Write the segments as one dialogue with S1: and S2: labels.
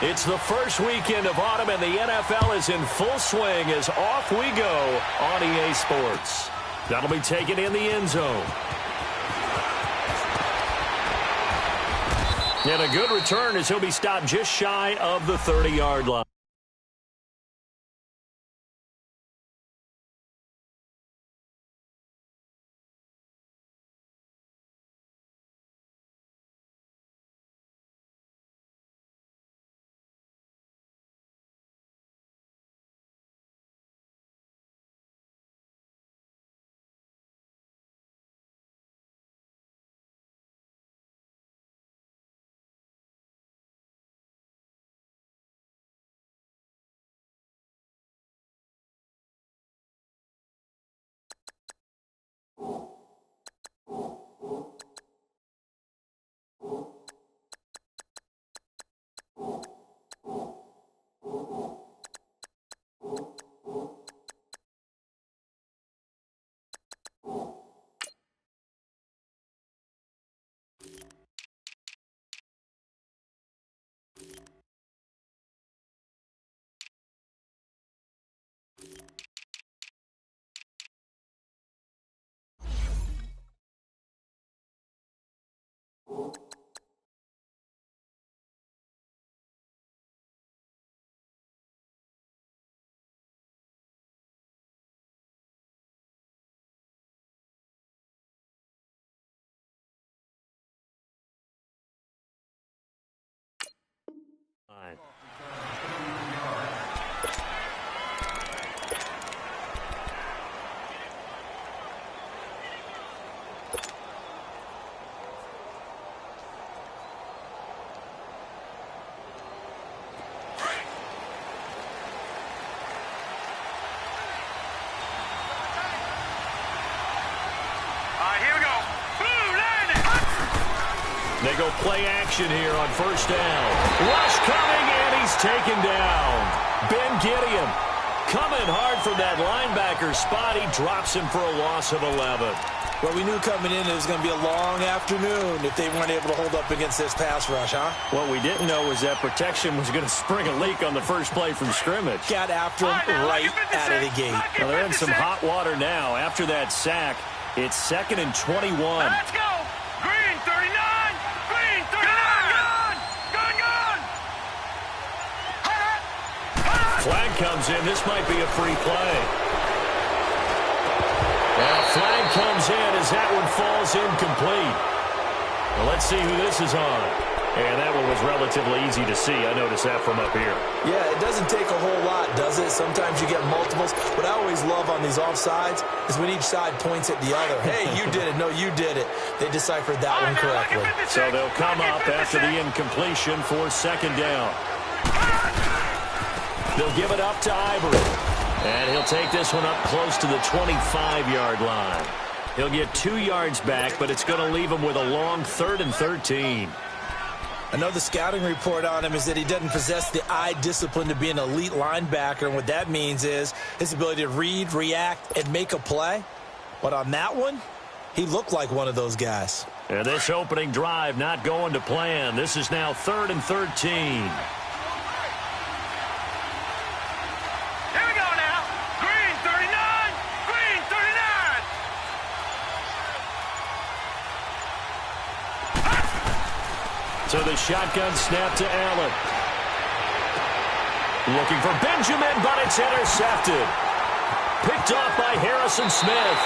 S1: It's the first weekend of autumn, and the NFL is in full swing as off we go on EA Sports. That'll be taken in the end zone. And a good return as he'll be stopped just shy of the 30-yard line. They go play action here on first down. Rush coming, and he's taken down. Ben Gideon coming hard from that linebacker spot. He drops him for a loss of 11.
S2: Well, we knew coming in it was going to be a long afternoon if they weren't able to hold up against this pass rush, huh?
S1: What we didn't know was that protection was going to spring a leak on the first play from scrimmage.
S2: Got after him right out of the gate.
S1: Well, they're in some hot water now. After that sack, it's 2nd and 21.
S3: Let's go! Green 39! Green 39! Gun!
S1: Flag comes in. This might be a free play. Now, flag comes in as that one falls incomplete. Well, let's see who this is on. And that one was relatively easy to see. I noticed that from up here.
S2: Yeah, it doesn't take a whole lot, does it? Sometimes you get multiples. What I always love on these offsides is when each side points at the other. Hey, you did it. No, you did it. They deciphered that one correctly.
S1: So they'll come up after the incompletion for 2nd down. They'll give it up to Ivory. And he'll take this one up close to the 25-yard line. He'll get 2 yards back, but it's going to leave him with a long 3rd and 13.
S2: I know the scouting report on him is that he doesn't possess the eye discipline to be an elite linebacker, and what that means is his ability to read, react, and make a play. But on that one, he looked like one of those guys.
S1: And this opening drive not going to plan. This is now 3rd and 13. So the shotgun snap to Allen. Looking for Benjamin, but it's intercepted. Picked off by Harrison Smith.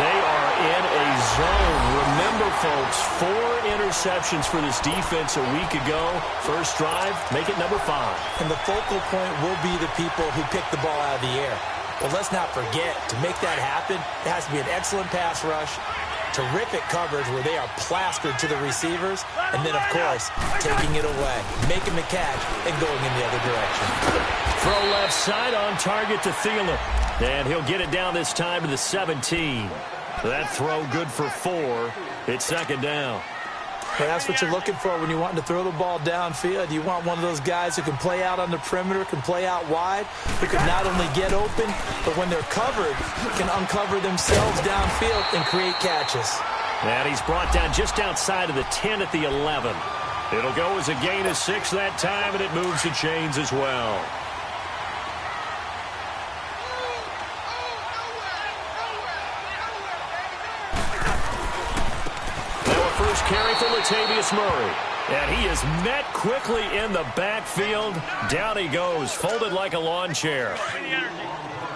S1: They are in a zone. Remember, folks, 4 interceptions for this defense a week ago. First drive, make it number 5.
S2: And the focal point will be the people who pick the ball out of the air. But let's not forget, to make that happen, it has to be an excellent pass rush, terrific coverage where they are plastered to the receivers, and then, of course, taking it away, making the catch, and going in the other direction.
S1: Throw left side on target to Thielen. And he'll get it down this time to the 17. That throw good for 4. It's 2nd down.
S2: Well, that's what you're looking for when you want to throw the ball downfield. You want one of those guys who can play out on the perimeter, can play out wide, who can not only get open, but when they're covered, can uncover themselves downfield and create catches.
S1: And he's brought down just outside of the 10 at the 11. It'll go as a gain of 6 that time, and it moves the chains as well. Now a first carry for Latavius Murray. And he is met quickly in the backfield. Down he goes, folded like a lawn chair.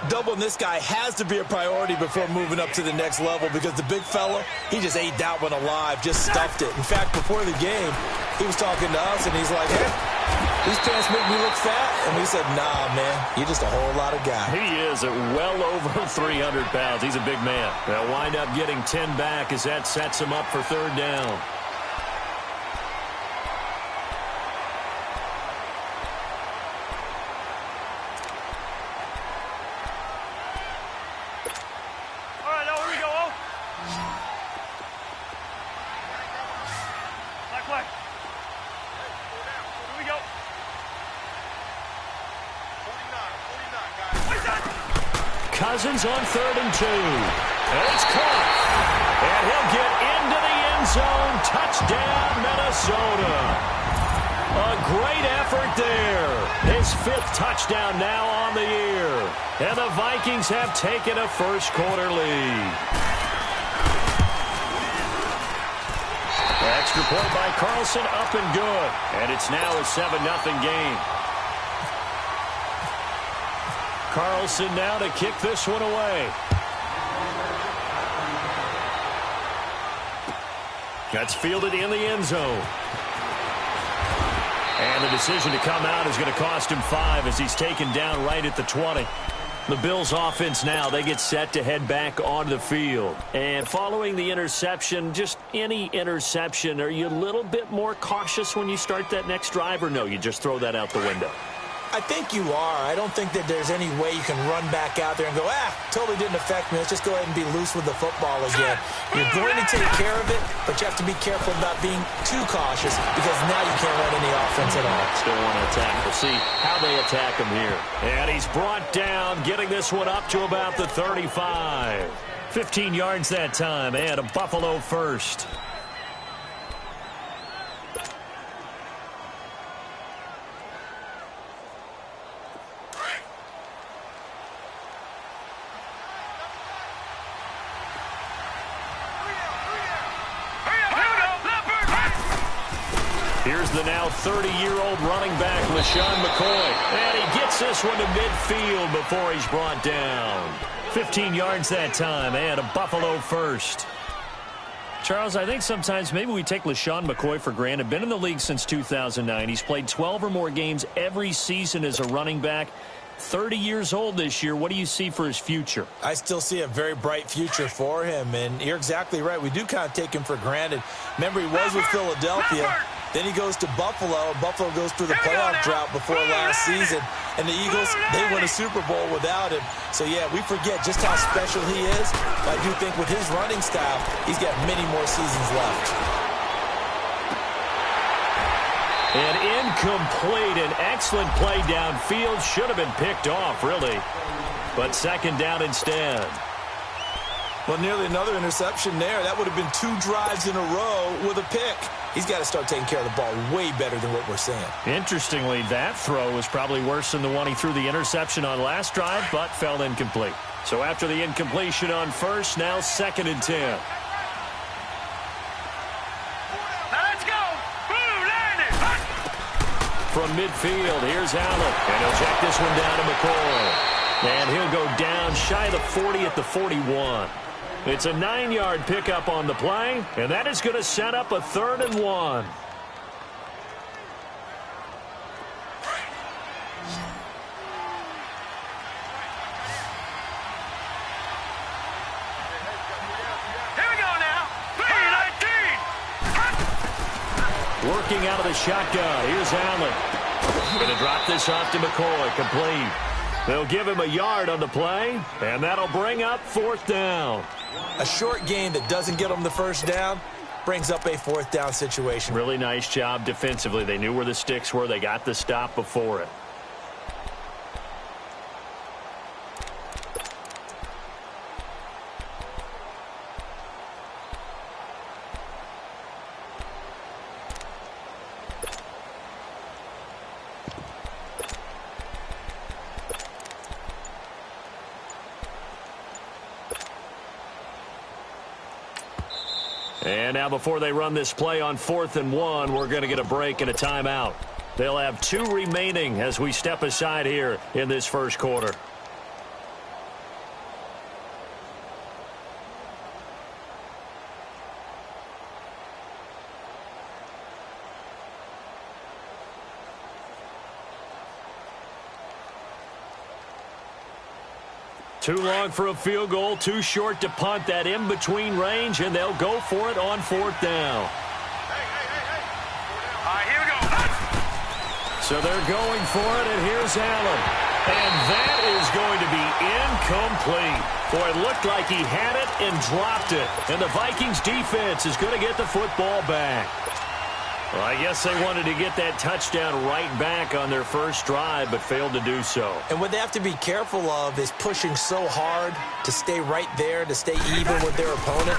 S2: Doubling this guy has to be a priority before moving up to the next level because the big fella, he just ate that one alive, just stuffed it. In fact, before the game, he was talking to us, and he's like, hey, these pants make me look fat. And we said, nah, man, you're just a whole lot of guy.
S1: He is at well over 300 pounds. He's a big man. They'll wind up getting 10 back as that sets him up for 3rd down. Cousins on 3rd and 2. And it's caught. And he'll get into the end zone. Touchdown, Minnesota. A great effort there. His 5th touchdown now on the year. And the Vikings have taken a first-quarter lead. Extra point by Carlson, up and good. And it's now a 7-0 game. Carlson now to kick this one away. Gets fielded in the end zone. And the decision to come out is going to cost him 5 as he's taken down right at the 20. The Bills offense now, they get set to head back onto the field. And following the interception, just any interception, are you a little bit more cautious when you start that next drive, or no, you just throw that out the window?
S2: I think you are. I don't think that there's any way you can run back out there and go, totally didn't affect me. Let's just go ahead and be loose with the football again. You're going to take care of it, but you have to be careful about being too cautious because now you can't run any offense at all.
S1: Still want to attack. We'll see how they attack him here. And he's brought down, getting this one up to about the 35. 15 yards that time, and a Buffalo first. Here's the now 30-year-old running back, LaShawn McCoy. And he gets this one to midfield before he's brought down. 15 yards that time, and a Buffalo first. Charles, I think sometimes maybe we take LaShawn McCoy for granted. Been in the league since 2009. He's played 12 or more games every season as a running back. 30 years old this year. What do you see for his future?
S2: I still see a very bright future for him, and you're exactly right. We do kind of take him for granted. Remember, he was with Philadelphia. Then he goes to Buffalo. Buffalo goes through the playoff drought before last season. And the Eagles, they win a Super Bowl without him. So, yeah, we forget just how special he is. But I do think with his running style, he's got many more seasons left.
S1: And incomplete. An excellent play downfield. Should have been picked off, really. But 2nd down instead.
S2: Well, nearly another interception there. That would have been 2 drives in a row with a pick. He's got to start taking care of the ball way better than what we're seeing. Interestingly, that throw was probably worse than the one he threw the interception on last drive, but fell incomplete. So after the incompletion on first, now 2nd and 10.
S3: Let's go! Boom, landed!
S1: From midfield, here's Allen. And he'll check this one down to McCoy. And he'll go down shy of the 40 at the 41. It's a 9-yard pickup on the play, and that is going to set up a 3rd and 1.
S3: Here we go now. 3-19.
S1: Working out of the shotgun. Here's Allen. Going to drop this off to McCoy. Complete. They'll give him a yard on the play, and that'll bring up 4th down.
S2: A short gain that doesn't get them the first down brings up a 4th down situation.
S1: Really nice job defensively. They knew where the sticks were. They got the stop before it. And now before they run this play on 4th and 1, we're going to get a break and a timeout. They'll have 2 remaining as we step aside here in this first quarter. Too long for a field goal, too short to punt. That in-between range, and they'll go for it on 4th down.
S3: All right, here we go.
S1: So they're going for it, and here's Allen. And that is going to be incomplete. Boy, it looked like he had it and dropped it. And the Vikings defense is going to get the football back. Well, I guess they wanted to get that touchdown right back on their first drive, but failed to do so.
S2: And what they have to be careful of is pushing so hard to stay right there, to stay even with their opponent,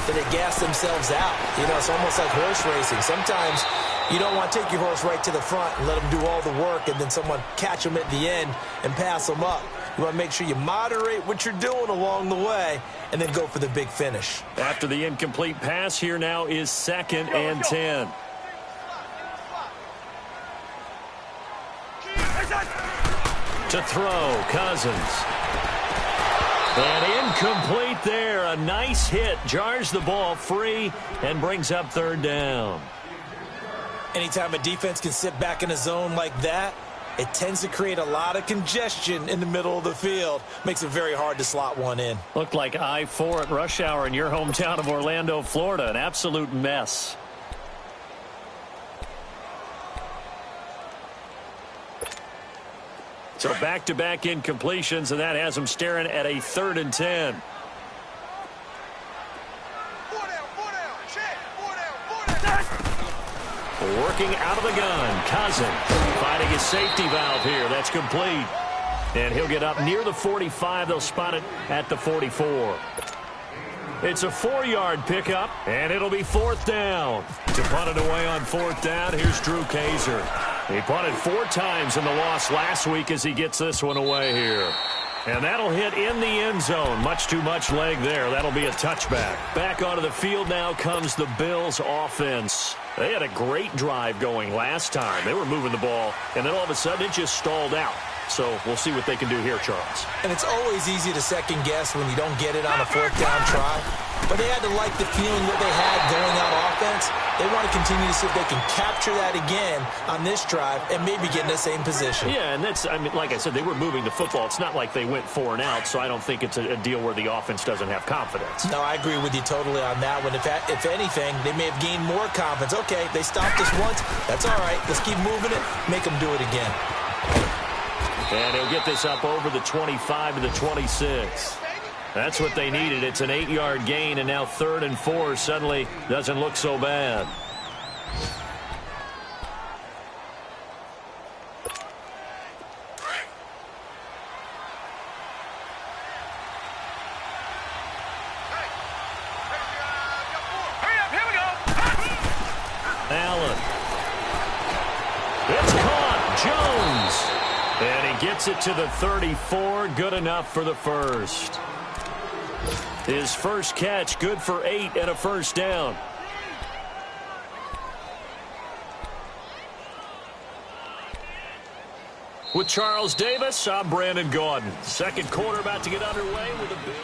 S2: that they gas themselves out. You know, it's almost like horse racing. Sometimes you don't want to take your horse right to the front and let them do all the work, and then someone catch them at the end and pass them up. You want to make sure you moderate what you're doing along the way and then go for the big finish.
S1: After the incomplete pass, here now is 2nd and 10. To throw, Cousins. And incomplete there. A nice hit. Jars the ball free and brings up 3rd down.
S2: Anytime a defense can sit back in a zone like that, it tends to create a lot of congestion in the middle of the field. Makes it very hard to slot one in.
S1: Looked like I-4 at rush hour in your hometown of Orlando, Florida. An absolute mess. So back-to-back incompletions, and that has them staring at a 3rd and 10. Working out of the gun, Cousins finding his safety valve here. That's complete. And he'll get up near the 45. They'll spot it at the 44. It's a 4-yard pickup, and it'll be 4th down. To punt it away on 4th down, here's Drew Kaiser. He punted 4 times in the loss last week as he gets this one away here. And that'll hit in the end zone. Much too much leg there. That'll be a touchback. Back onto the field now comes the Bills offense. They had a great drive going last time. They were moving the ball, and then all of a sudden it just stalled out. So we'll see what they can do here, Charles.
S2: And it's always easy to second guess when you don't get it on a 4th down try. But they had to like the feeling that they had going out offense. They want to continue to see if they can capture that again on this drive and maybe get in the same position.
S1: Yeah, and that's, I mean, like I said, they were moving the football. It's not like they went 4 and out, so I don't think it's a deal where the offense doesn't have confidence.
S2: No, I agree with you totally on that one. If anything, they may have gained more confidence. Okay, they stopped us once. That's all right. Let's keep moving it. Make them do it again.
S1: And he'll get this up over the 25 to the 26. That's what they needed. It's an 8-yard gain, and now 3rd and 4 suddenly doesn't look so bad. Allen. It's caught. Jones. And he gets it to the 34. Good enough for the first. His first catch, good for 8 and a first down. With Charles Davis, I'm Brandon Gaudin. Second quarter about to get underway with the Bills.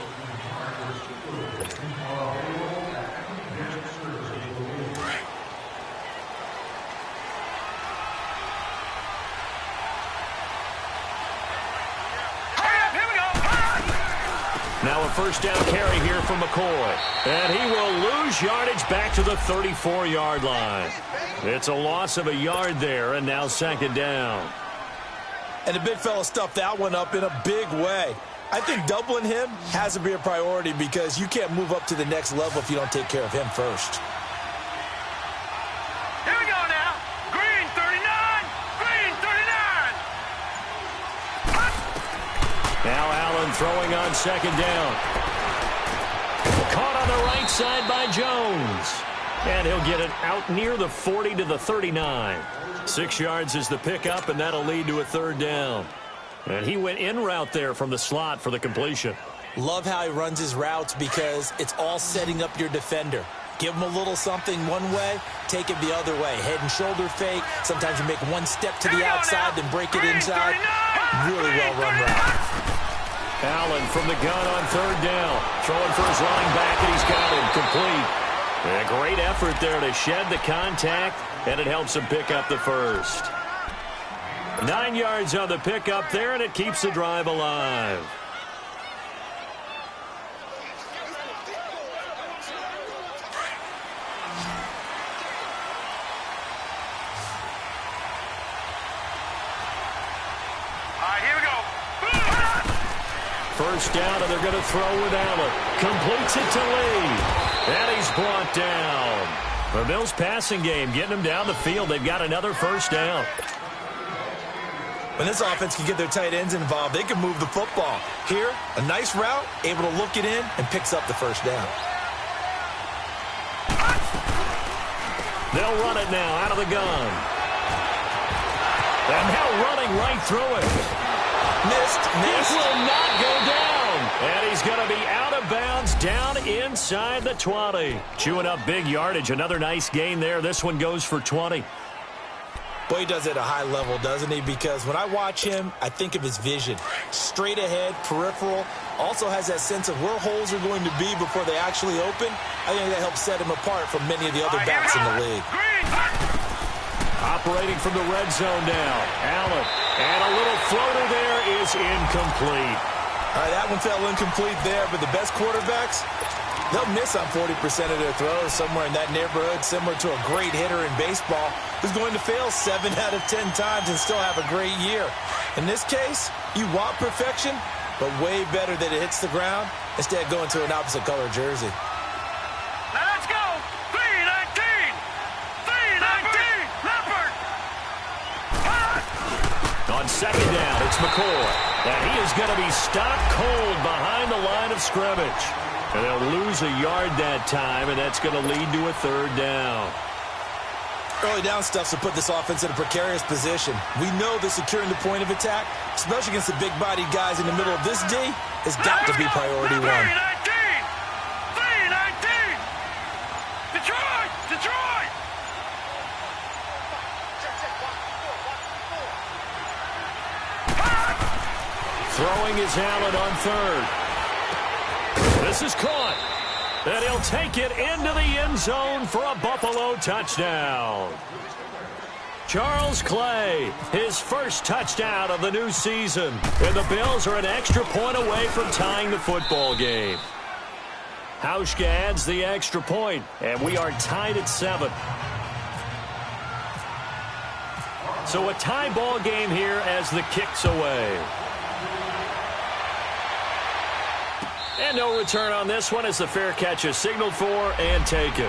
S1: Now a first down carry here from McCoy. And he will lose yardage back to the 34-yard line. It's a loss of a yard there, and now 2nd down.
S2: And the big fella stuffed that one up in a big way. I think doubling him has to be a priority because you can't move up to the next level if you don't take care of him first.
S3: Here we go now. Green 39. Green 39.
S1: Now Allen throwing on 2nd down. Caught on the right side by Jones. And he'll get it out near the 40 to the 39. 6 yards is the pickup, and that'll lead to a 3rd down. And he went in route there from the slot for the completion.
S2: Love how he runs his routes because it's all setting up your defender. Give them a little something one way, take it the other way. Head and shoulder fake. Sometimes you make one step to the outside, then break it inside. Really well-run route.
S1: Allen from the gun on third down. Throwing for his running back, and he's got him complete. A great effort there to shed the contact, and it helps him pick up the first. 9 yards on the pickup there, and it keeps the drive alive. First down, and they're going to throw with Allen. Completes it to Lee. And he's brought down. The Bills passing game getting them down the field. They've got another first down.
S2: When this offense can get their tight ends involved, they can move the football. Here, a nice route, able to look it in, and picks up the first down.
S1: They'll run it now out of the gun. And now running right through it.
S2: Missed.
S1: This will not go down. And he's going to be out of bounds down inside the 20. Chewing up big yardage. Another nice gain there. This one goes for 20.
S2: Boy, he does it at a high level, doesn't he? Because when I watch him, I think of his vision. Straight ahead, peripheral. Also has that sense of where holes are going to be before they actually open. I think that helps set him apart from many of the other backs in the league.
S1: Operating from the red zone now. Allen. And a little floater there is incomplete.
S2: All right, that one fell incomplete there, but the best quarterbacks, they'll miss on 40% of their throws, somewhere in that neighborhood, similar to a great hitter in baseball who's going to fail 7 out of 10 times and still have a great year. In this case, you want perfection, but way better that it hits the ground instead of going to an opposite color jersey.
S3: Now let's go. 3-19. 3-19. Leopard.
S1: On second down, it's McCoy. And he is going to be stopped cold behind the line of scrimmage. And they'll lose a yard that time, and that's going to lead to a third down.
S2: Early down stuffs to put this offense in a precarious position. We know that securing the point of attack, especially against the big-bodied guys in the middle of this D, has got to be priority one.
S3: 3-19. Detroit. Detroit.
S1: Throwing is Allen on third. This is caught. And he'll take it into the end zone for a Buffalo touchdown. Charles Clay, his first touchdown of the new season. And the Bills are an extra point away from tying the football game. Hauschka adds the extra point, and we are tied at 7. So a tie ball game here as the kick's away. And no return on this one as the fair catch is signaled for and taken.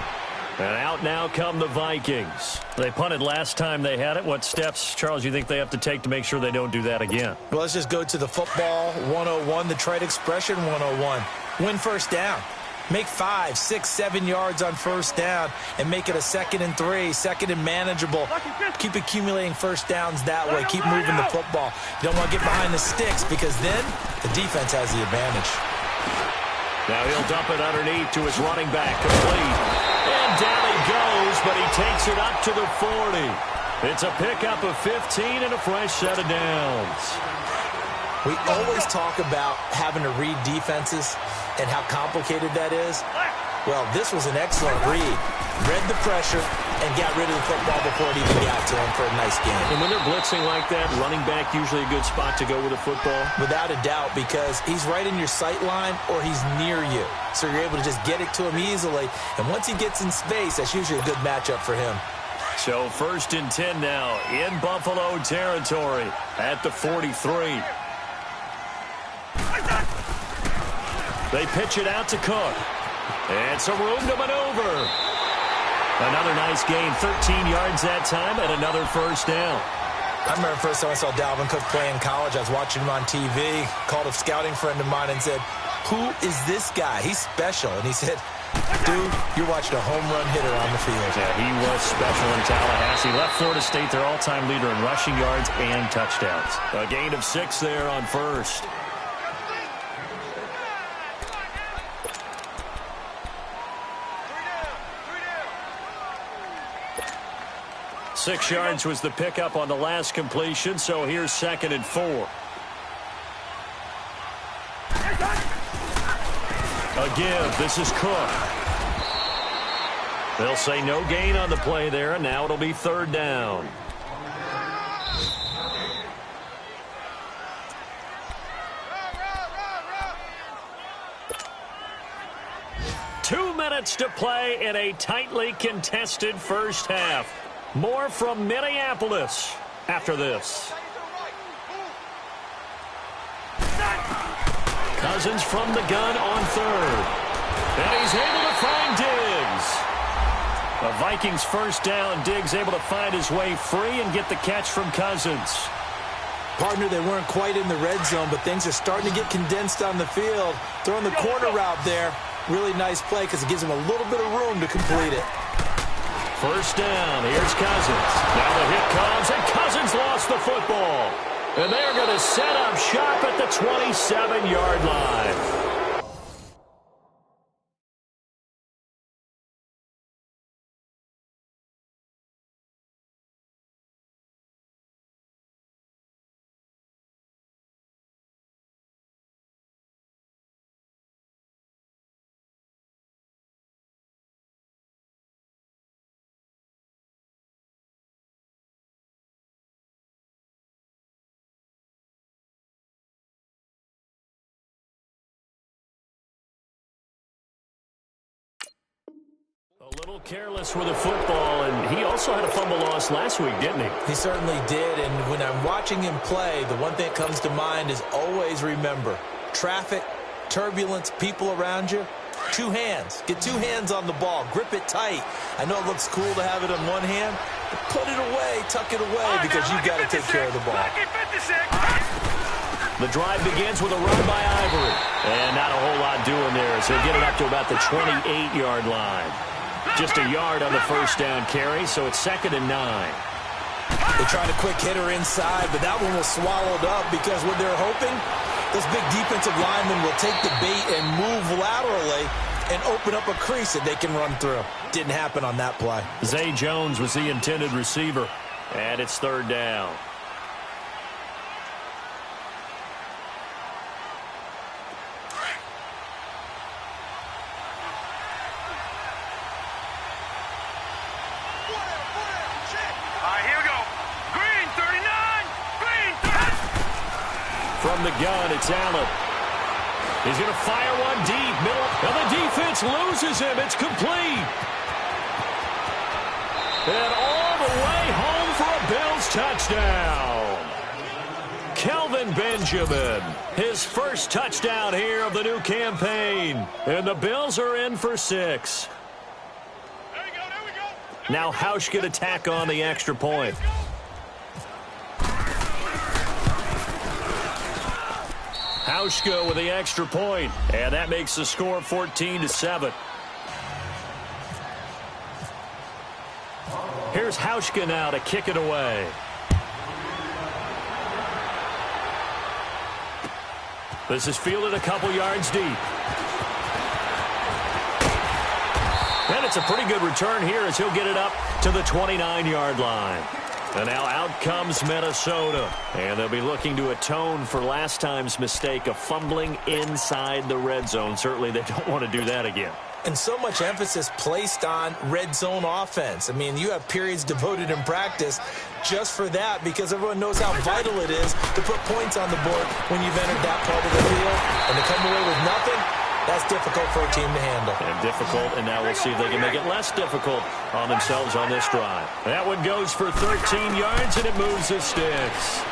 S1: And out now come the Vikings. They punted last time they had it. What steps, Charles, you think they have to take to make sure they don't do that again?
S2: Well, let's just go to the football 101, the trade expression 101. Win first down. Make 5, 6, 7 yards on first down and make it a 2nd and 3, 2nd and manageable. Keep accumulating first downs that way. Keep moving the football. You don't want to get behind the sticks because then the defense has the advantage.
S1: Now he'll dump it underneath to his running back, complete. And down he goes, but he takes it up to the 40. It's a pickup of 15 and a fresh set of downs.
S2: We always talk about having to read defenses and how complicated that is. Well, this was an excellent read. Read the pressure and got rid of the football before it even got to him for a nice game.
S1: And when they're blitzing like that, running back usually a good spot to go with a football?
S2: Without a doubt, because he's right in your sight line or he's near you. So you're able to just get it to him easily. And once he gets in space, that's usually a good matchup for him.
S1: So 1st and 10 now in Buffalo territory at the 43. They pitch it out to Cook. And some room to maneuver. Another nice gain, 13 yards that time, and another first down.
S2: I remember the first time I saw Dalvin Cook play in college. I was watching him on TV, called a scouting friend of mine and said, "Who is this guy? He's special." And he said, "Dude, you're watching a home run hitter on the field."
S1: Yeah, he was special in Tallahassee. Left Florida State their all-time leader in rushing yards and touchdowns. A gain of 6 there on first. 6 yards was the pickup on the last completion, so here's 2nd and 4. A give. This is Cook. They'll say no gain on the play there, and now it'll be 3rd down. Two minutes to play in a tightly contested first half. More from Minneapolis after this. Cousins from the gun on 3rd. And he's able to find Diggs. The Vikings 1st down. Diggs able to find his way free and get the catch from Cousins.
S2: Partner, they weren't quite in the red zone, but things are starting to get condensed on the field. Throwing the corner route there. Really nice play because it gives him a little bit of room to complete it.
S1: 1st down. Here's Cousins. Now the hit comes, and Cousins lost the football. And they're going to set up shop at the 27-yard line. A little careless with the football, and he also had a fumble loss last week, didn't he?
S2: He certainly did, and when I'm watching him play, the one thing that comes to mind is always remember, traffic, turbulence, people around you, 2 hands. Get 2 hands on the ball. Grip it tight. I know it looks cool to have it in one hand, but put it away, tuck it away, because you've got to take care of the ball.
S1: The drive begins with a run by Ivory, and not a whole lot doing there as he'll get it up to about the 28-yard line. Just a yard on the 1st down carry, so it's 2nd and 9.
S2: They tried a quick hitter inside, but that one was swallowed up because what they're hoping, this big defensive lineman will take the bait and move laterally and open up a crease that they can run through. Didn't happen on that play.
S1: Zay Jones was the intended receiver, and it's 3rd down. From the gun, it's Allen. He's going to fire one deep, middle, and the defense loses him. It's complete. And all the way home for a Bills touchdown. Kelvin Benjamin, his 1st touchdown here of the new campaign. And the Bills are in for 6.
S3: There we go.
S1: Now Hausch can attack on the extra point. Hauschka with the extra point, and that makes the score 14-7. Here's Hauschka now to kick it away. This is fielded a couple yards deep. And it's a pretty good return here as he'll get it up to the 29-yard line. And now out comes Minnesota. And they'll be looking to atone for last time's mistake of fumbling inside the red zone. Certainly they don't want to do that again.
S2: And so much emphasis placed on red zone offense. I mean, you have periods devoted in practice just for that because everyone knows how vital it is to put points on the board when you've entered that part of the field. And to come away with nothing, that's difficult for a team to handle.
S1: And difficult, and now we'll see if they can make it less difficult on themselves on this drive. That one goes for 13 yards, and it moves the sticks.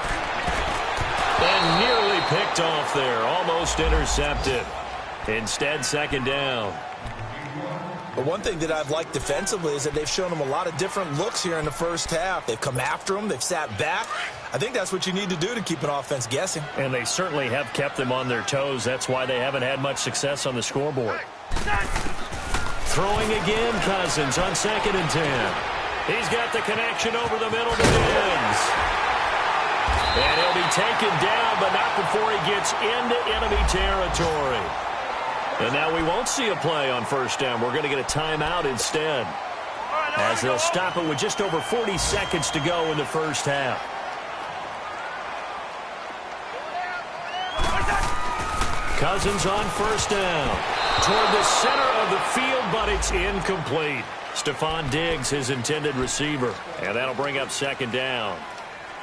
S1: And nearly picked off there, almost intercepted. Instead, 2nd down.
S2: But one thing that I've liked defensively is that they've shown them a lot of different looks here in the first half. They've come after them. They've sat back. I think that's what you need to do to keep an offense guessing.
S1: And they certainly have kept them on their toes. That's why they haven't had much success on the scoreboard. Throwing again, Cousins on 2nd and 10. He's got the connection over the middle to Diggs. And he'll be taken down, but not before he gets into enemy territory. And now we won't see a play on 1st down. We're going to get a timeout instead.
S3: All right,
S1: as they'll stop it with just over 40 seconds to go in the first half. Cousins on first down. Toward the center of the field, but it's incomplete. Stephon Diggs, his intended receiver. And that'll bring up second down.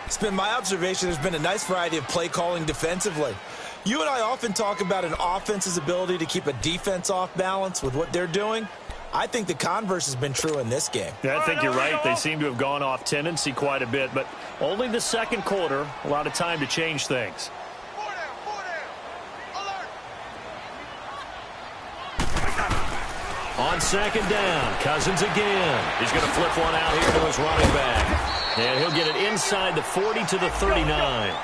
S2: It's been my observation there's been a nice variety of play calling defensively. You and I often talk about an offense's ability to keep a defense off balance with what they're doing. I think the converse has been true in this game.
S1: Yeah, I think you're right. They seem to have gone off tendency quite a bit, but only the second quarter, a lot of time to change things. On second down, Cousins again. He's going to flip one out here to his running back. And he'll get it inside the 40 to the 39.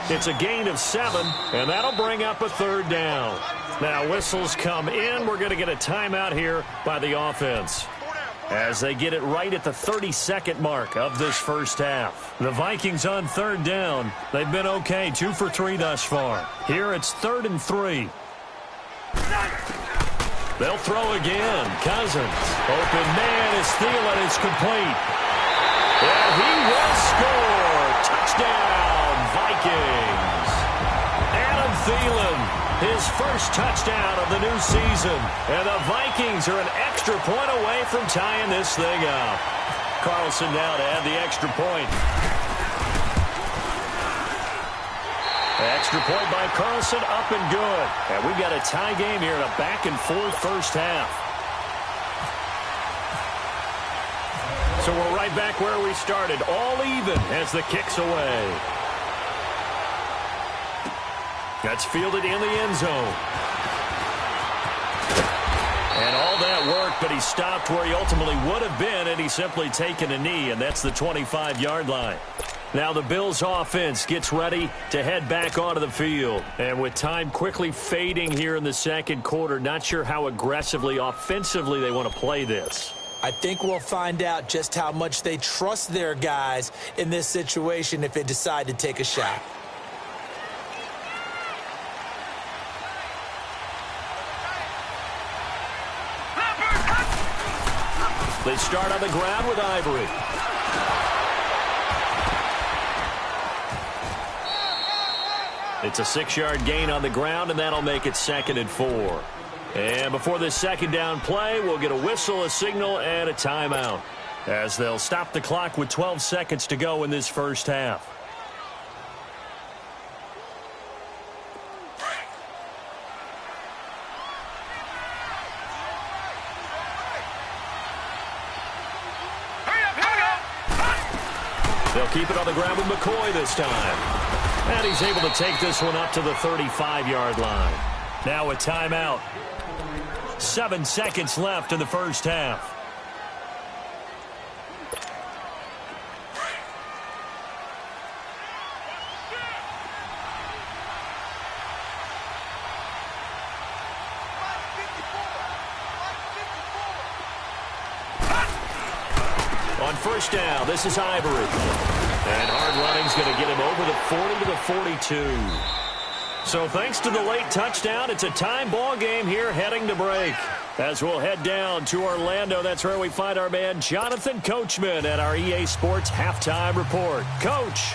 S1: It's a gain of 7, and that'll bring up a third down. Now whistles come in. We're going to get a timeout here by the offense, as they get it right at the 32nd mark of this first half. The Vikings on third down. They've been okay, 2 for 3 thus far. Here it's 3rd and 3. They'll throw again. Cousins. Open man is Thielen. It's complete. And he will score. Touchdown, Vikings. Adam Thielen, his first touchdown of the new season. And the Vikings are an extra point away from tying this thing up. Carlson now to add the extra point. Extra point by Carlson, up and good. And we've got a tie game here in a back-and-forth first half. So we're right back where we started, all even as the kick's away. That's fielded in the end zone. And all that worked, but he stopped where he ultimately would have been, and he's simply taken a knee, and that's the 25-yard line. Now the Bills offense gets ready to head back onto the field. And with time quickly fading here in the second quarter, not sure how aggressively, offensively they want to play this.
S2: I think we'll find out just how much they trust their guys in this situation if they decide to take a shot.
S1: They start on the ground with Ivory. It's a 6-yard gain on the ground, and that'll make it 2nd and 4. And before this second down play, we'll get a whistle, a signal, and a timeout, as they'll stop the clock with 12 seconds to go in this first half. They'll keep it on the ground with McCoy this time. And he's able to take this one up to the 35-yard line. Now a timeout. 7 seconds left in the first half. On first down, this is Ivory. And hard running's going to get him over the 40 to the 42. So thanks to the late touchdown, it's a time ball game here heading to break. As we'll head down to Orlando, that's where we find our man Jonathan Coachman at our EA Sports Halftime Report. Coach.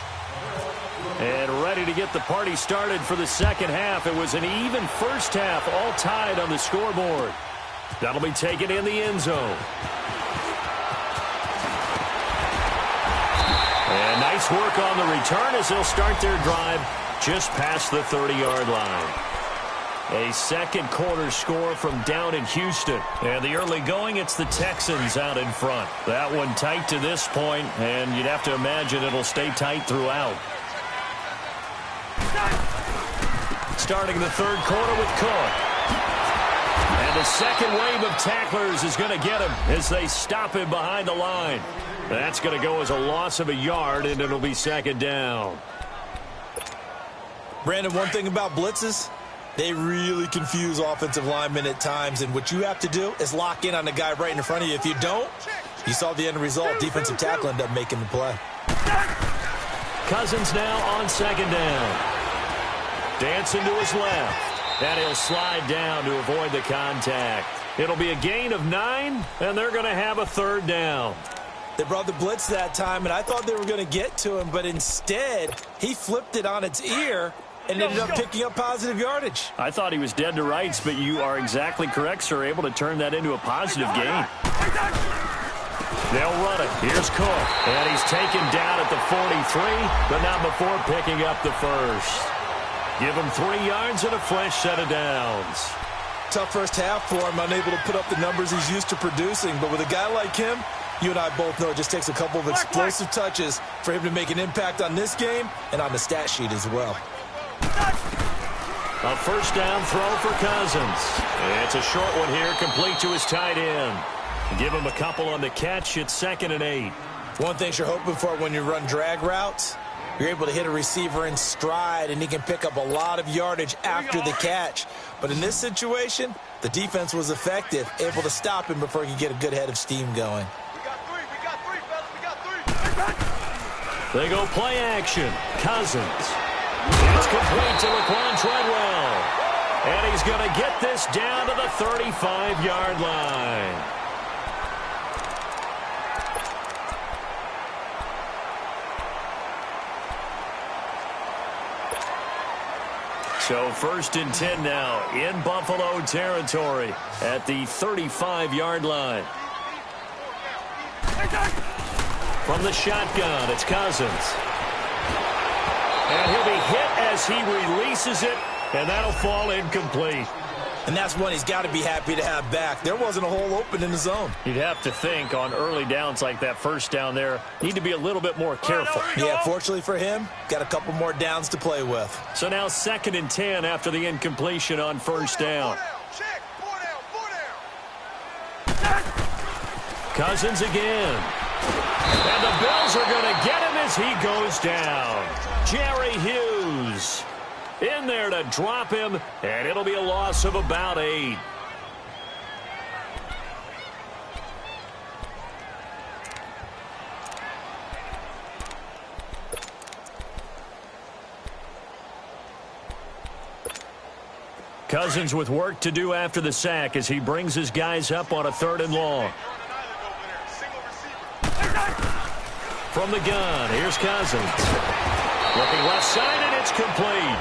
S1: And ready to get the party started for the second half. It was an even first half, all tied on the scoreboard. That'll be taken in the end zone. And nice work on the return as they'll start their drive just past the 30-yard line. A second quarter score from down in Houston. And the early going, it's the Texans out in front. That one tight to this point, and you'd have to imagine it'll stay tight throughout. Starting the third quarter with Cook. And the second wave of tacklers is going to get him as they stop him behind the line. That's going to go as a loss of a yard, and it'll be second down.
S2: Brandon, one thing about blitzes, they really confuse offensive linemen at times, and what you have to do is lock in on the guy right in front of you. If you don't, you saw the end result. Defensive tackle ended up making the play.
S1: Cousins now on second down. Dancing to his left. And he'll slide down to avoid the contact. It'll be a gain of 9, and they're going to have a third down.
S2: They brought the blitz that time, and I thought they were going to get to him, but instead, he flipped it on its ear and ended up picking up positive yardage.
S1: I thought he was dead to rights, but you are exactly correct, sir. Able to turn that into a positive gain. They'll run it. Here's Cook, and he's taken down at the 43, but not before picking up the first. Give him 3 yards and a fresh set of downs.
S2: Tough first half for him, unable to put up the numbers he's used to producing, but with a guy like him, you and I both know it just takes a couple of explosive touches for him to make an impact on this game and on the stat sheet as well.
S1: A first down throw for Cousins. It's a short one here, complete to his tight end. Give him a couple on the catch. It's 2nd and 8.
S2: One thing you're hoping for when you run drag routes, you're able to hit a receiver in stride, and he can pick up a lot of yardage after the catch. But in this situation, the defense was effective, able to stop him before he could get a good head of steam going.
S1: They go play action. Cousins. It's complete to Laquan Treadwell. And he's going to get this down to the 35-yard line. So 1st and 10 now in Buffalo territory at the 35-yard line. From the shotgun, it's Cousins. And he'll be hit as he releases it, and that'll fall incomplete.
S2: And that's one he's got to be happy to have back. There wasn't a hole open in the zone.
S1: You'd have to think on early downs like that first down there, need to be a little bit more careful.
S2: Yeah, fortunately for him, got a couple more downs to play with.
S1: So now 2nd and 10 after the incompletion on first down. Cousins again. And the Bills are going to get him as he goes down. Jerry Hughes in there to drop him, and it'll be a loss of about 8. Cousins with work to do after the sack as he brings his guys up on a 3rd and long. From the gun, here's Cousins. Looking left side, and it's complete.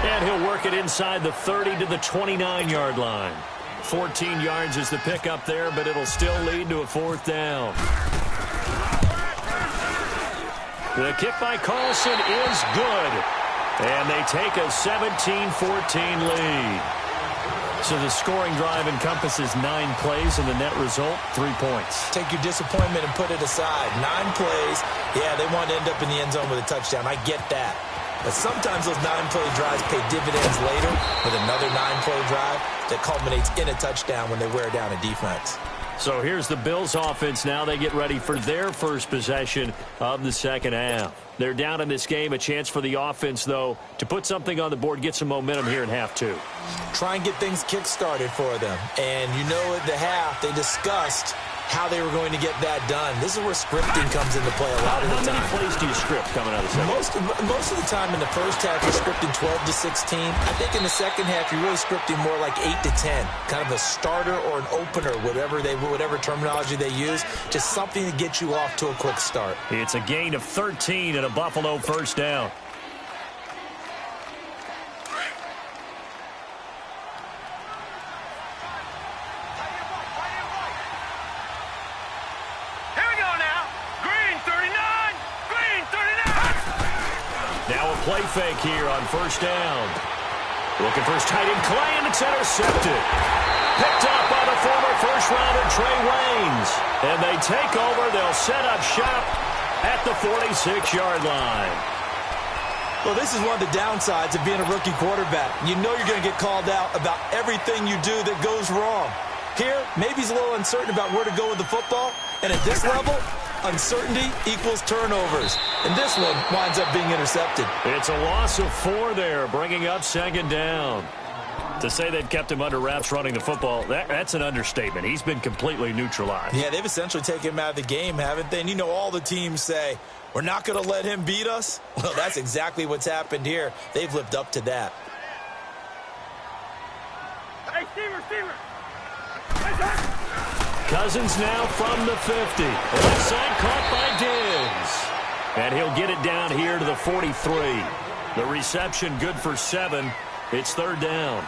S1: And he'll work it inside the 30 to the 29-yard line. 14 yards is the pickup there, but it'll still lead to a 4th down. The kick by Carlson is good. And they take a 17-14 lead. So the scoring drive encompasses 9 plays, and the net result, 3 points.
S2: Take your disappointment and put it aside. 9 plays. Yeah, they want to end up in the end zone with a touchdown. I get that. But sometimes those 9-play drives pay dividends later with another 9-play drive that culminates in a touchdown when they wear down a defense.
S1: So here's the Bills offense now. They get ready for their first possession of the second half. They're down in this game. A chance for the offense, though, to put something on the board, get some momentum here in half 2.
S2: Try and get things kick-started for them. And you know at the half, they discussed how they were going to get that done. This is where scripting comes into play a lot of the time.
S1: How many plays do you script coming out of the second?
S2: Most of the time in the first half, you're scripting 12 to 16. I think in the second half, you're really scripting more like 8 to 10. Kind of a starter or an opener, whatever terminology they use. Just something to get you off to a quick start.
S1: It's a gain of 13 and a Buffalo first down. Play fake here on first down. Looking for his tight end, Clay, and it's intercepted. Picked up by the former first-rounder, Trey Waynes. And they take over. They'll set up shop at the 46-yard line.
S2: Well, this is one of the downsides of being a rookie quarterback. You know you're going to get called out about everything you do that goes wrong. Here, maybe he's a little uncertain about where to go with the football. And at this level, uncertainty equals turnovers. And this one winds up being intercepted.
S1: It's a loss of 4 there, bringing up second down. To say they've kept him under wraps running the football, that's an understatement. He's been completely neutralized.
S2: Yeah, they've essentially taken him out of the game, haven't they? And you know all the teams say, we're not going to let him beat us. Well, that's exactly what's happened here. They've lived up to that.
S3: Hey, receiver.
S1: Cousins now from the 50. Offside caught by Diggs. And he'll get it down here to the 43. The reception good for 7. It's third down.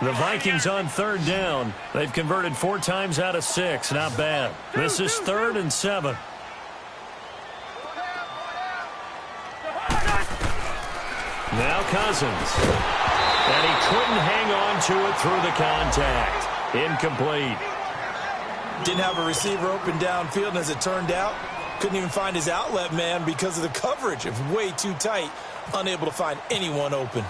S1: The Vikings on third down. They've converted 4 times out of 6. Not bad. This is 3rd and 7. Now Cousins. And he couldn't hang on to it through the contact. Incomplete.
S2: Didn't have a receiver open downfield, and as it turned out, couldn't even find his outlet man because of the coverage. It was way too tight. Unable to find anyone open.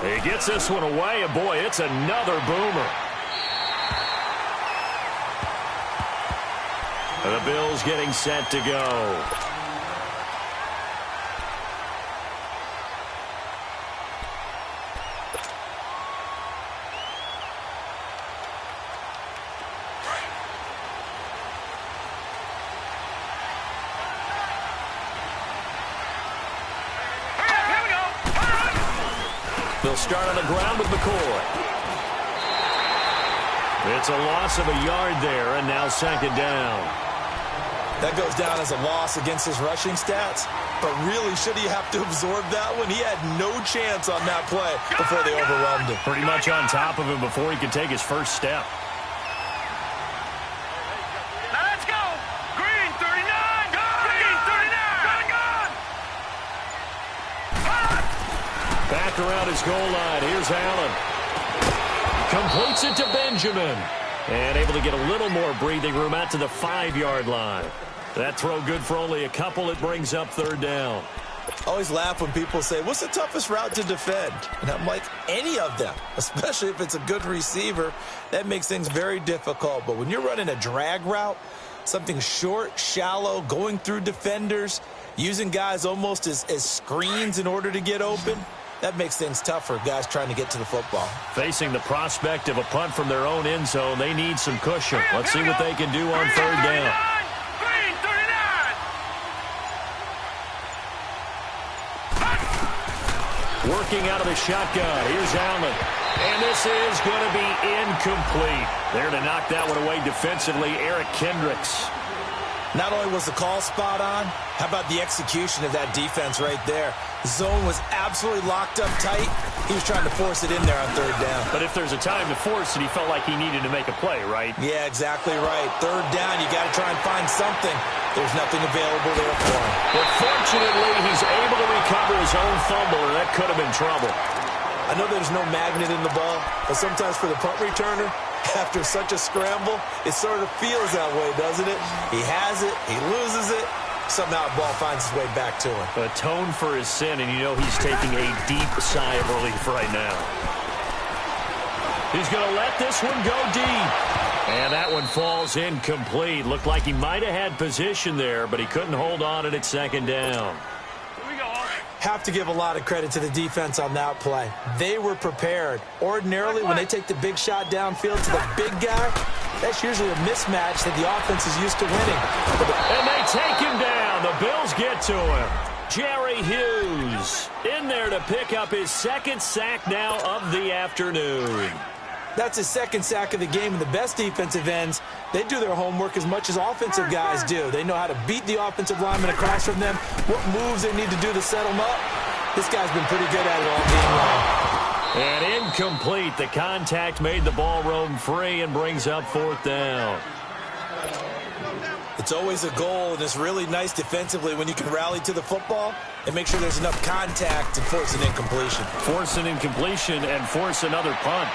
S1: He gets this one away, and boy, it's another boomer. The Bills getting set to go. They'll start on the ground with McCoy. It's a loss of a yard there, and now second down.
S2: That goes down as a loss against his rushing stats. But really, should he have to absorb that one? He had no chance on that play before they overwhelmed him.
S1: Pretty much on top of him before he could take his first step.
S3: Now let's go. Green 39. Green 39. Gone.
S1: Back around his goal line. Here's Allen. Completes it to Benjamin. And able to get a little more breathing room out to the 5-yard line. That throw good for only a couple. It brings up third down.
S2: Always laugh when people say, what's the toughest route to defend? And I'm like, any of them, especially if it's a good receiver. That makes things very difficult. But when you're running a drag route, something short, shallow, going through defenders, using guys almost as screens in order to get open, that makes things tough for guys trying to get to the football.
S1: Facing the prospect of a punt from their own end zone, they need some cushion. Let's see what they can do on third down.
S3: Green 39.
S1: Working out of the shotgun. Here's Allen. And this is going to be incomplete. There to knock that one away defensively, Eric Kendricks.
S2: Not only was the call spot on, how about the execution of that defense right there? The zone was absolutely locked up tight. He was trying to force it in there on third down.
S1: But if there's a time to force it, he felt like he needed to make a play, right?
S2: Yeah, exactly right. Third down, you got to try and find something. There's nothing available there for him.
S1: But fortunately, he's able to recover his own fumble, or that could have been trouble.
S2: I know there's no magnet in the ball, but sometimes for the punt returner, after such a scramble, it sort of feels that way, doesn't it? He has it, he loses it, somehow the ball finds its way back to him.
S1: Atone for his sin, and you know he's taking a deep sigh of relief right now. He's going to let this one go deep. And that one falls incomplete. Looked like he might have had position there, but he couldn't hold on it at second down.
S2: Have to give a lot of credit to the defense on that play. They were prepared. Ordinarily, when they take the big shot downfield to the big guy, that's usually a mismatch that the offense is used to winning.
S1: And they take him down. The Bills get to him. Jerry Hughes in there to pick up his second sack now of the afternoon.
S2: That's his second sack of the game, and the best defensive ends, they do their homework as much as offensive guys do. They know how to beat the offensive lineman across from them, what moves they need to do to set them up. This guy's been pretty good at it all game long.
S1: And incomplete. The contact made the ball roam free and brings up fourth down.
S2: It's always a goal, and it's really nice defensively when you can rally to the football and make sure there's enough contact to force an incompletion.
S1: Force an incompletion and force another punt.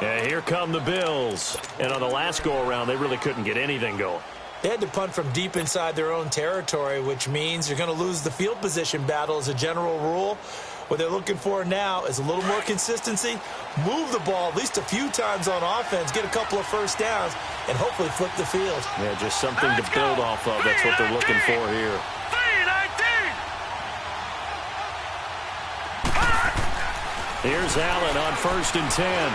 S1: Yeah, here come the Bills. And on the last go-around, they really couldn't get anything going.
S2: They had to punt from deep inside their own territory, which means you're going to lose the field position battle as a general rule. What they're looking for now is a little more consistency, move the ball at least a few times on offense, get a couple of first downs, and hopefully flip the field.
S1: Yeah, just something to build off of. That's what they're looking for here.
S3: 3-19.
S1: Here's Allen on 1st and 10.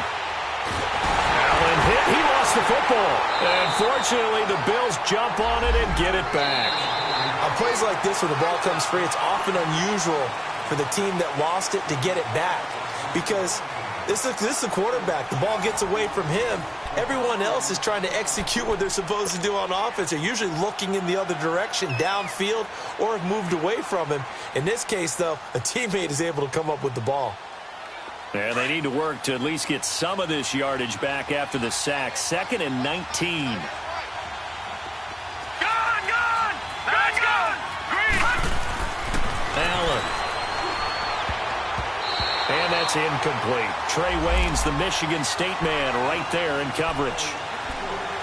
S1: Allen hit. He lost the football. And fortunately, the Bills jump on it and get it back.
S2: On plays like this where the ball comes free, it's often unusual for the team that lost it to get it back. Because this is the quarterback. The ball gets away from him. Everyone else is trying to execute what they're supposed to do on offense. They're usually looking in the other direction, downfield, or have moved away from him. In this case, though, a teammate is able to come up with the ball.
S1: And they need to work to at least get some of this yardage back after the sack. 2nd and 19.
S3: Gone! That's gone! Green!
S1: Allen. And that's incomplete. Trey Wayne's the Michigan State man right there in coverage.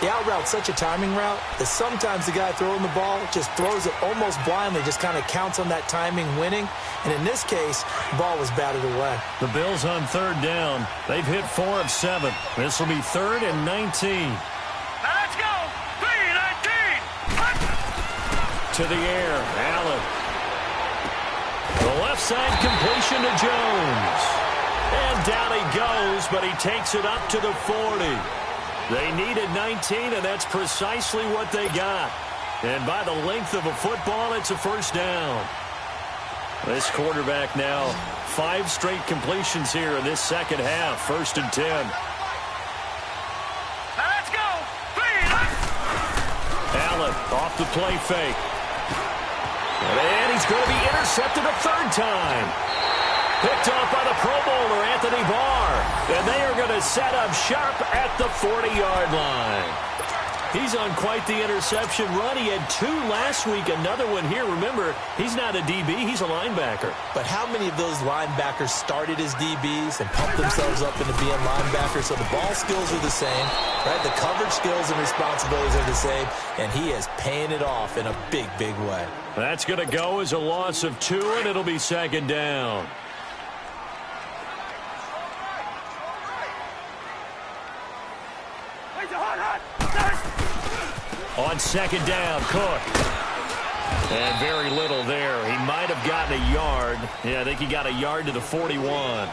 S2: The out route's such a timing route that sometimes the guy throwing the ball just throws it almost blindly, just kind of counts on that timing winning. And in this case, the ball was batted away.
S1: The Bills on 3rd down. They've hit 4 of 7. This will be 3rd and 19.
S3: Let's go! 3-19!
S1: To the air, Allen. The left side completion to Jones. And down he goes, but he takes it up to the 40. They needed 19, and that's precisely what they got. And by the length of a football, it's a first down. This quarterback now, 5 straight completions here in this second half. 1st and 10.
S3: Let's go! 3-19!
S1: Allen off the play fake. And he's going to be intercepted a 3rd time. Picked off by the Pro Bowler, Anthony Barr. And they are going to set up sharp at the 40-yard line. He's on quite the interception run. He had 2 last week, another one here. Remember, he's not a DB, he's a linebacker.
S2: But how many of those linebackers started as DBs and pumped themselves up into being linebackers? So the ball skills are the same, right? The coverage skills and responsibilities are the same, and he is paying it off in a big, big way.
S1: That's going to go as a loss of 2, and it'll be 2nd down. On 2nd down, Cook. And very little there. He might have gotten a yard. Yeah, I think he got a yard to the 41.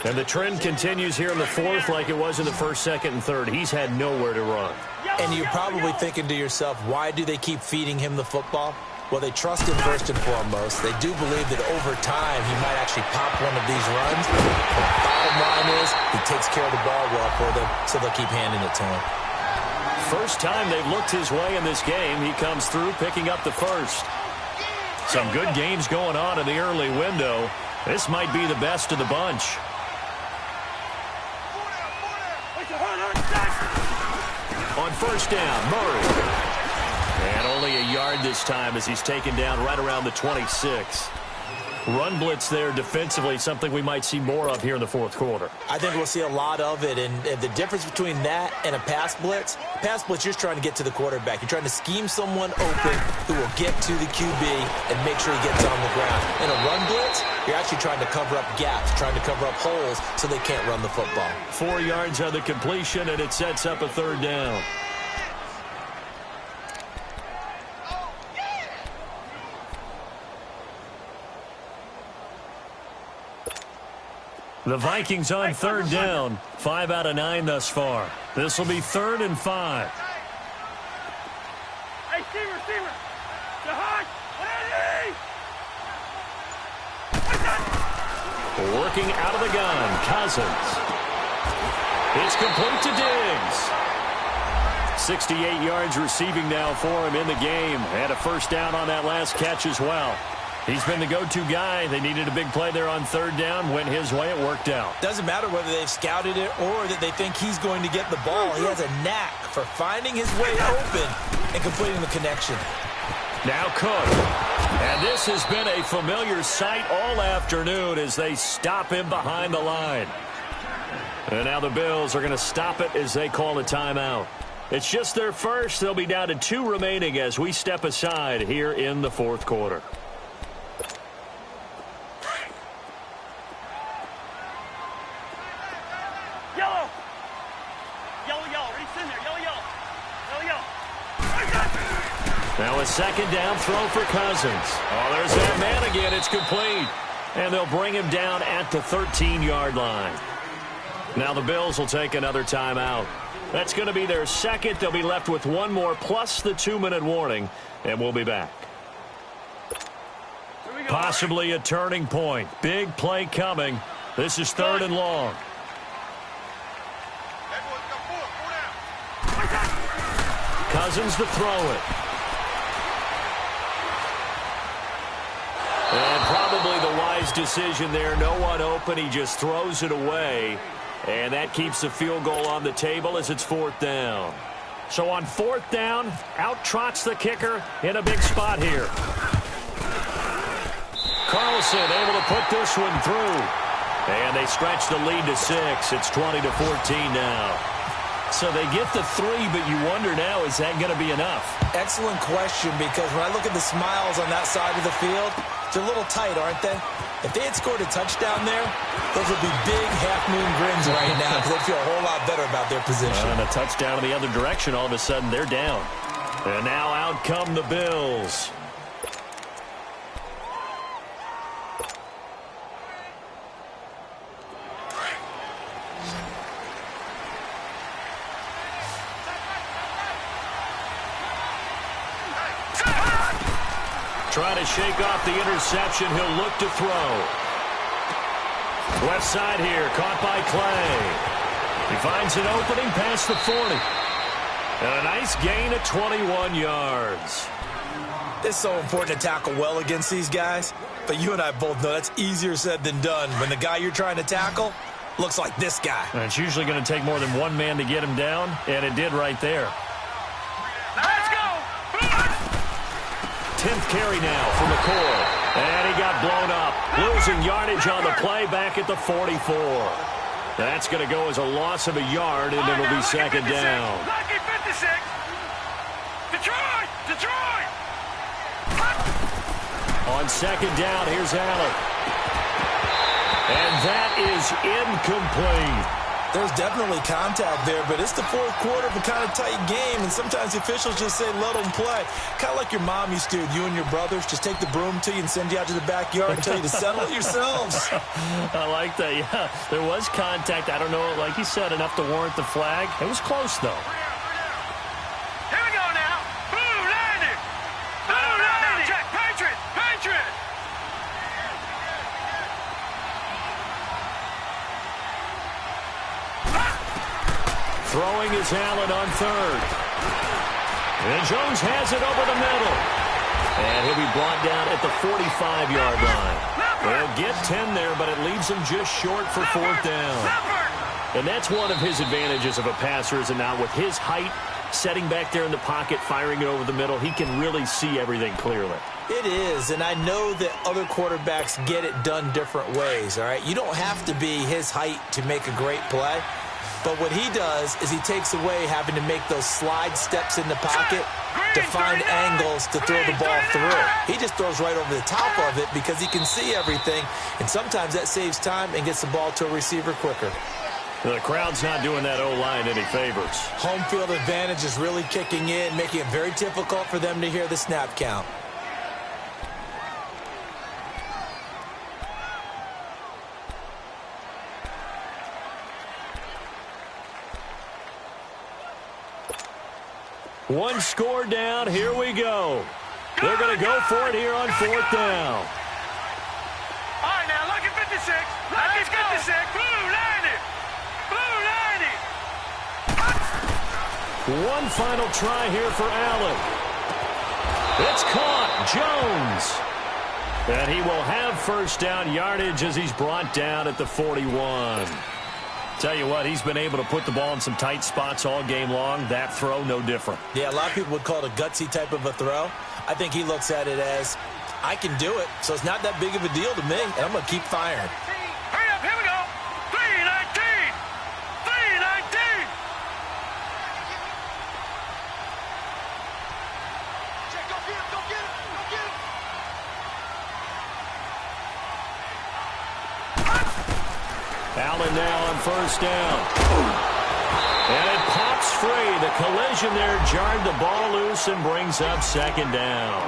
S1: And the trend continues here in the 4th like it was in the 1st, 2nd, and 3rd. He's had nowhere to run.
S2: And you're probably thinking to yourself, why do they keep feeding him the football? Well, they trust him first and foremost. They do believe that over time he might actually pop one of these runs. The bottom line is he takes care of the ball well for them, so they'll keep handing it to him.
S1: First time they've looked his way in this game. He comes through picking up the 1st. Some good games going on in the early window. This might be the best of the bunch. On 1st down, Murray. And only a yard this time as he's taken down right around the 26. Run blitz there defensively, something we might see more of here in the 4th quarter.
S2: I think we'll see a lot of it, and the difference between that and a pass blitz, you're just trying to get to the quarterback. You're trying to scheme someone open who will get to the QB and make sure he gets on the ground. In a run blitz, you're actually trying to cover up gaps, trying to cover up holes so they can't run the football.
S1: 4 yards on the completion, and it sets up a 3rd down. The Vikings on 3rd down. 5 out of 9 thus far. This will be 3rd and 5.
S3: Hey, receiver. Jahad,
S1: Working out of the gun, Cousins. It's complete to Diggs. 68 yards receiving now for him in the game. Had a 1st down on that last catch as well. He's been the go-to guy. They needed a big play there on 3rd down. Went his way. It worked out.
S2: Doesn't matter whether they've scouted it or that they think he's going to get the ball. He has a knack for finding his way open and completing the connection.
S1: Now Cook. And this has been a familiar sight all afternoon as they stop him behind the line. And now the Bills are going to stop it as they call a timeout. It's just their first. They'll be down to 2 remaining as we step aside here in the 4th quarter. Now a 2nd down throw for Cousins. Oh, there's that man again. It's complete. And they'll bring him down at the 13-yard line. Now the Bills will take another timeout. That's going to be their second. They'll be left with one more plus the 2-minute warning, and we'll be back. Possibly a turning point. Big play coming. This is 3rd and long. Cousins to throw it. And probably the wise decision there. No one open. He just throws it away. And that keeps the field goal on the table as it's 4th down. So on 4th down, out trots the kicker in a big spot here. Carlson able to put this one through. And they stretch the lead to 6. It's 20-14 now. So they get the 3, but you wonder now, is that going to be enough?
S2: Excellent question, because when I look at the smiles on that side of the field, they're a little tight, aren't they? If they had scored a touchdown there, those would be big half-moon grins right now because they'd feel a whole lot better about their position.
S1: And a touchdown in the other direction, all of a sudden they're down. And now out come the Bills. Trying to shake off the interception. He'll look to throw. Left side here, caught by Clay. He finds an opening past the 40. And a nice gain of 21 yards.
S2: It's so important to tackle well against these guys. But you and I both know that's easier said than done when the guy you're trying to tackle looks like this guy.
S1: And it's usually going to take more than one man to get him down, and it did right there.
S3: Let's go!
S1: 10th carry now for McCoy. And he got blown up. Losing yardage on the play back at the 44. That's going to go as a loss of a yard, and it'll be 2nd down.
S3: Lucky 56. Detroit! Detroit!
S1: On 2nd down, here's Allen. And that is incomplete.
S2: There's definitely contact there, but it's the 4th quarter of a kind of tight game, and sometimes the officials just say, let them play. Kind of like your mom used to, you and your brothers, just take the broom to you and send you out to the backyard and tell you to settle it yourselves.
S1: I like that, yeah. There was contact. I don't know, like you said, enough to warrant the flag. It was close, though.
S3: Here we go now. Blue landed. Blue landed. Check. Patriot. Patriot.
S1: Throwing is Allen on 3rd. And Jones has it over the middle. And he'll be brought down at the 45-yard line. They'll get 10 there, but it leaves him just short for 4th down. And that's one of his advantages of a passer, is now with his height, setting back there in the pocket, firing it over the middle, he can really see everything clearly.
S2: It is, and I know that other quarterbacks get it done different ways, all right? You don't have to be his height to make a great play. But what he does is he takes away having to make those slide steps in the pocket to find angles to throw the ball through. He just throws right over the top of it because he can see everything, and sometimes that saves time and gets the ball to a receiver quicker.
S1: The crowd's not doing that O-line any favors.
S2: Home field advantage is really kicking in, making it very difficult for them to hear the snap count.
S1: One score down. Here we go. They're going to go for it here on 4th down.
S3: All right, now, lucky 56. Lucky 56. Blue landed. Blue landed.
S1: One final try here for Allen. It's caught. Jones. And he will have 1st down yardage as he's brought down at the 41. Tell you what, he's been able to put the ball in some tight spots all game long. That throw, no different.
S2: Yeah, a lot of people would call it a gutsy type of a throw. I think he looks at it as, I can do it, so it's not that big of a deal to me, and I'm going to keep firing.
S3: Hurry up, here we go. 319. 319. Check, go get him, go get him, go get him.
S1: Allen now on 1st down. And it pops free. The collision there jarred the ball loose and brings up 2nd down.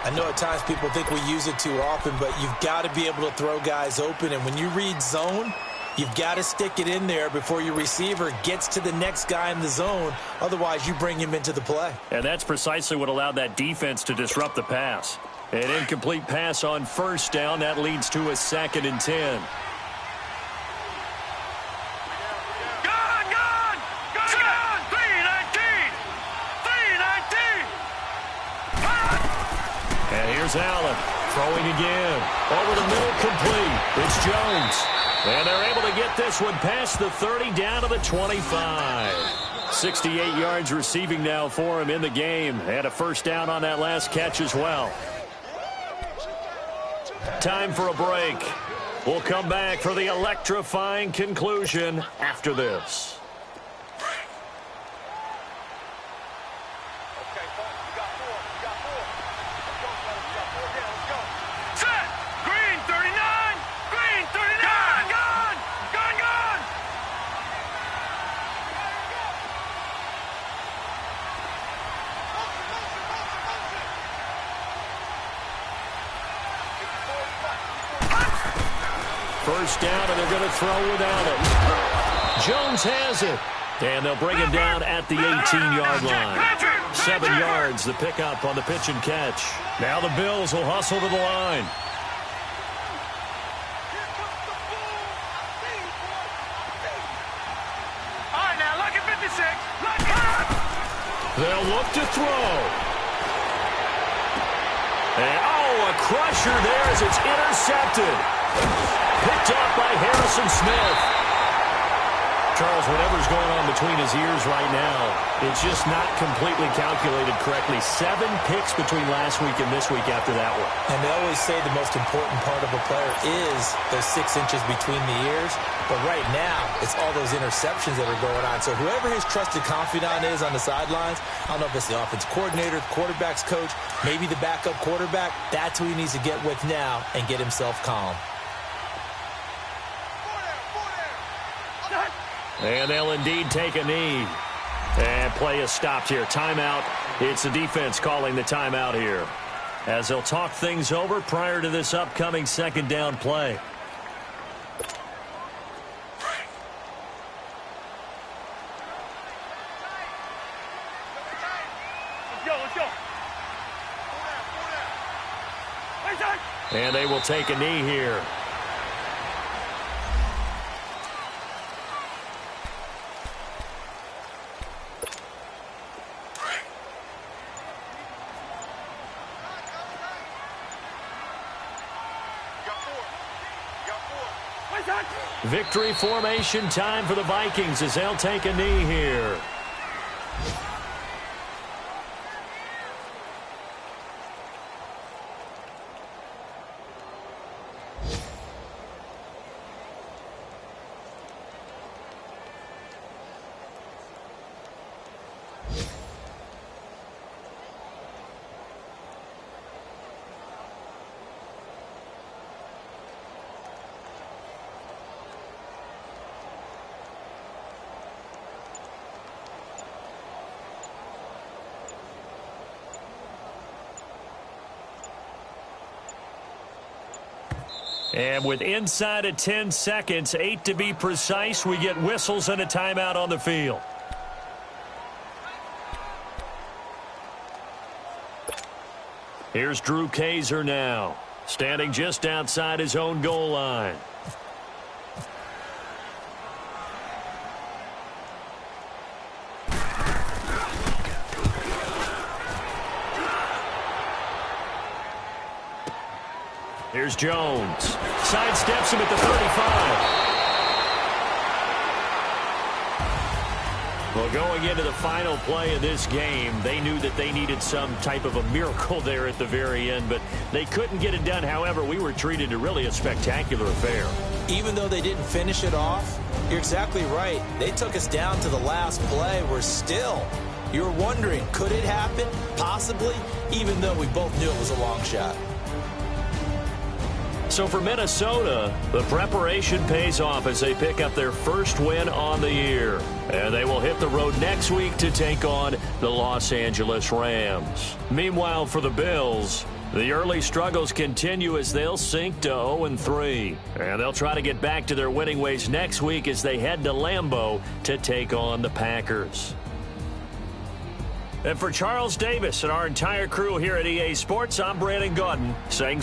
S2: I know at times people think we use it too often, but you've got to be able to throw guys open. And when you read zone, You've got to stick it in there before your receiver gets to the next guy in the zone. Otherwise, you bring him into the play.
S1: And that's precisely what allowed that defense to disrupt the pass. An incomplete pass on first down. That leads to a 2nd and 10. Allen throwing again. Over the middle, complete. It's Jones. And they're able to get this one past the 30 down to the 25. 68 yards receiving now for him in the game. And a first down on that last catch as well. Time for a break. We'll come back for the electrifying conclusion after this. First down, and they're going to throw without it. Jones has it. And they'll bring him down at the 18-yard line. 7 yards, the pickup on the pitch and catch. Now the Bills will hustle to the line.
S3: All right, now look at 56.
S1: They'll look to throw. And, a crusher there as it's intercepted. Picked off by Harrison Smith. Charles, whatever's going on between his ears right now, it's just not completely calculated correctly. 7 picks between last week and this week after that one.
S2: And they always say the most important part of a player is those 6 inches between the ears. But right now, it's all those interceptions that are going on. So whoever his trusted confidant is on the sidelines, I don't know if it's the offense coordinator, the quarterback's coach, maybe the backup quarterback, that's who he needs to get with now and get himself calm.
S1: And they'll indeed take a knee. And play is stopped here. Timeout. It's the defense calling the timeout here, as they'll talk things over prior to this upcoming 2nd down play.
S3: Let's go.
S1: And they will take a knee here. Victory formation time for the Vikings as they'll take a knee here. And with inside of 10 seconds, 8 to be precise, we get whistles and a timeout on the field. Here's Drew Kaiser now, standing just outside his own goal line. Here's Jones. Sidesteps him at the 35. Well, going into the final play of this game, they knew that they needed some type of a miracle there at the very end, but they couldn't get it done. However, we were treated to really a spectacular affair.
S2: Even though they didn't finish it off, you're exactly right. They took us down to the last play. We're still, you're wondering, could it happen? Possibly, even though we both knew it was a long shot.
S1: So for Minnesota, the preparation pays off as they pick up their first win on the year. And they will hit the road next week to take on the Los Angeles Rams. Meanwhile, for the Bills, The early struggles continue as they'll sink to 0-3. And they'll try to get back to their winning ways next week as they head to Lambeau to take on the Packers. And for Charles Davis and our entire crew here at EA Sports, I'm Brandon Gaudin saying